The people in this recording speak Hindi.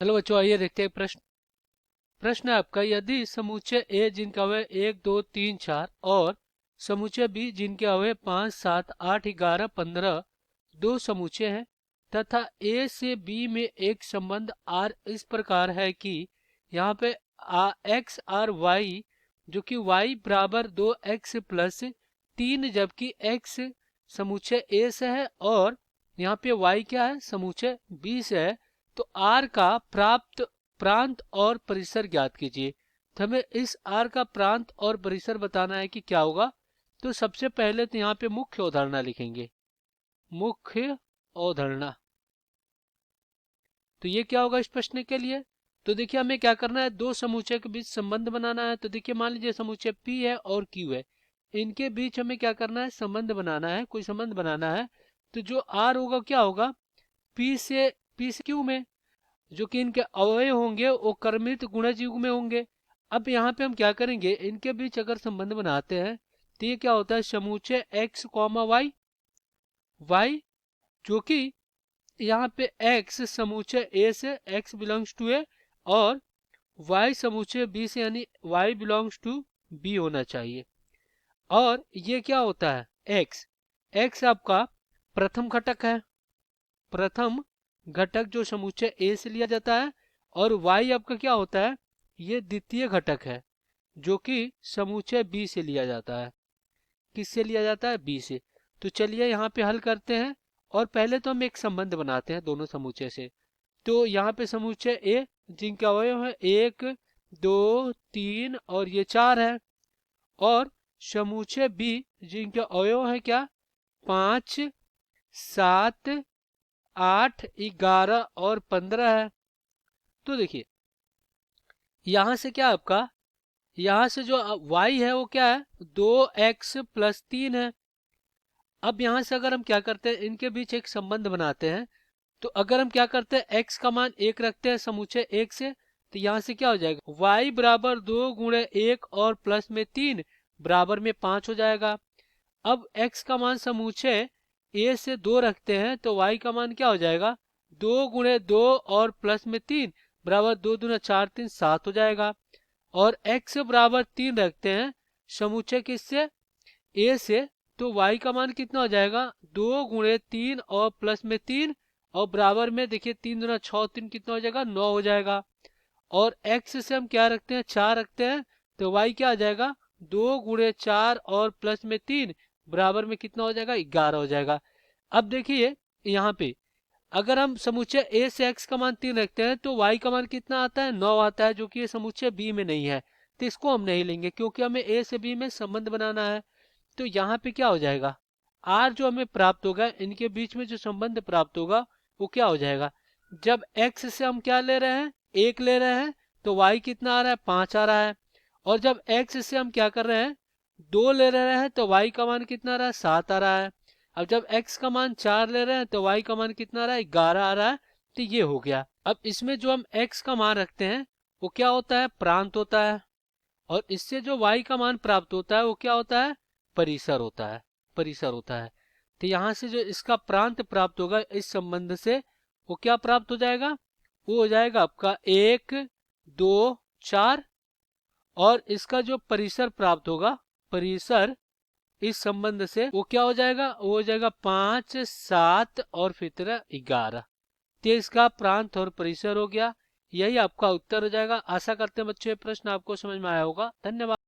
चलो बच्चों, आइए देखते हैं प्रश्न। प्रश्न है आपका, यदि समुच्चय ए जिनके अवयव 1 2 3 4 और समुच्चय बी जिनके अवयव 5 7 8 11 15 दो समुच्चय हैं तथा ए से बी में एक संबंध आर इस प्रकार है कि यहाँ पे एक्स आर वाई, जो कि वाई बराबर 2x + 3, जबकि एक्स समुच्चय ए से है और यहाँ पे वाई क्या है, समुच्चय बी से है। तो आर का प्राप्त प्रांत और परिसर ज्ञात कीजिए। तो हमें इस आर का प्रांत और परिसर बताना है कि क्या होगा। तो सबसे पहले तो यहाँ पे मुख्य अवधारणा लिखेंगे, मुख्य अवधारणा। तो ये क्या होगा इस प्रश्न के लिए। तो देखिए हमें क्या करना है, दो समुच्चय के बीच संबंध बनाना है। तो देखिए मान लीजिए समुच्चय P है और Q है, इनके बीच हमें क्या करना है, संबंध बनाना है, कोई संबंध बनाना है। तो जो R होगा क्या होगा, P से Q में, जो कि इनके अवयव होंगे वो क्रमित गुणज युग में होंगे। अब यहाँ पे हम क्या करेंगे, इनके बीच अगर संबंध बनाते हैं तो ये क्या होता है, समुच्चय x, y, जो कि यहाँ पे x समुच्चय a से, x बिलोंग्स टू a, और y समुच्चय b से, यानी y बिलोंग्स टू b होना चाहिए। और ये क्या होता है, x आपका प्रथम घटक है, प्रथम घटक जो समुच्चय A से लिया जाता है। और y आपका क्या होता है, ये द्वितीय घटक है जो कि समुच्चय B से लिया जाता है। किससे लिया जाता है, B से। तो चलिए यहाँ पे हल करते हैं और पहले तो हम एक संबंध बनाते हैं दोनों समुच्चय से। तो यहाँ पे समुच्चय A जिनके अवयव है 1 2 3 और ये 4 है, और समुच्चय B जिनके अवयव है क्या, 5 7 8 11 और 15 है। तो देखिए यहां से क्या आपका, यहां से जो y है वो क्या है, 2x + 3 है। अब यहां से अगर हम क्या करते हैं, इनके बीच एक संबंध बनाते हैं। तो अगर हम क्या करते हैं, x का मान 1 रखते हैं समुच्चय 1 से, तो यहाँ से क्या हो जाएगा, y बराबर 2 × 1 और प्लस में 3 बराबर में 5 हो जाएगा। अब x का मान समुच्चय a से 2 रखते हैं तो y का मान क्या हो जाएगा, 2 × 2 और प्लस में 3 बराबर 2 दूना 4 3 7 हो जाएगा। और x बराबर 3 रखते हैं समुच्चय किससे, a से, तो y का मान कितना हो जाएगा, 2 × 3 और प्लस में 3 और बराबर में, देखिए 3 दूना 6 3 कितना हो जाएगा, 9 हो जाएगा। और x से हम क्या रखते हैं, 4 रखते हैं, तो y क्या आ जाएगा, 2 × 4 और प्लस में 3 बराबर में कितना हो जाएगा, 11 हो जाएगा। अब देखिए यहाँ पे अगर हम समुच्चय a से x का मान 3 रखते हैं तो y का मान कितना आता है, 9 आता है, जो कि ये समुच्चय b में नहीं है। तो इसको हम नहीं लेंगे क्योंकि हमें a से b में संबंध बनाना है। तो यहाँ पे क्या हो जाएगा, r जो हमें प्राप्त होगा, इनके बीच में जो संबंध प्राप्त होगा वो क्या हो जाएगा, जब x से हम क्या ले रहे हैं, 1 ले रहे हैं, तो y कितना आ रहा है, 5 आ रहा है। और जब x से हम क्या कर रहे हैं, 2 ले रहे हैं, तो y का मान कितना आ रहा है, 7 आ रहा है। अब जब x का मान 4 ले रहे हैं तो y का मान कितना आ रहा है, 11 आ रहा है। तो ये हो गया। अब इसमें जो हम x का मान रखते हैं वो क्या होता है, प्रांत होता है, और इससे जो y का मान प्राप्त होता है वो क्या होता है, परिसर होता है, परिसर होता है। तो यहाँ से जो इसका प्रांत प्राप्त होगा इस संबंध से, वो क्या प्राप्त हो जाएगा, वो हो जाएगा आपका 1 2 4। और इसका जो परिसर प्राप्त होगा, परिसर इस संबंध से वो क्या हो जाएगा, वो हो जाएगा 5 7 और फिर 11। तो इसका प्रांत और परिसर हो गया। यही आपका उत्तर हो जाएगा। आशा करते हैं बच्चों ये प्रश्न आपको समझ में आया होगा। धन्यवाद।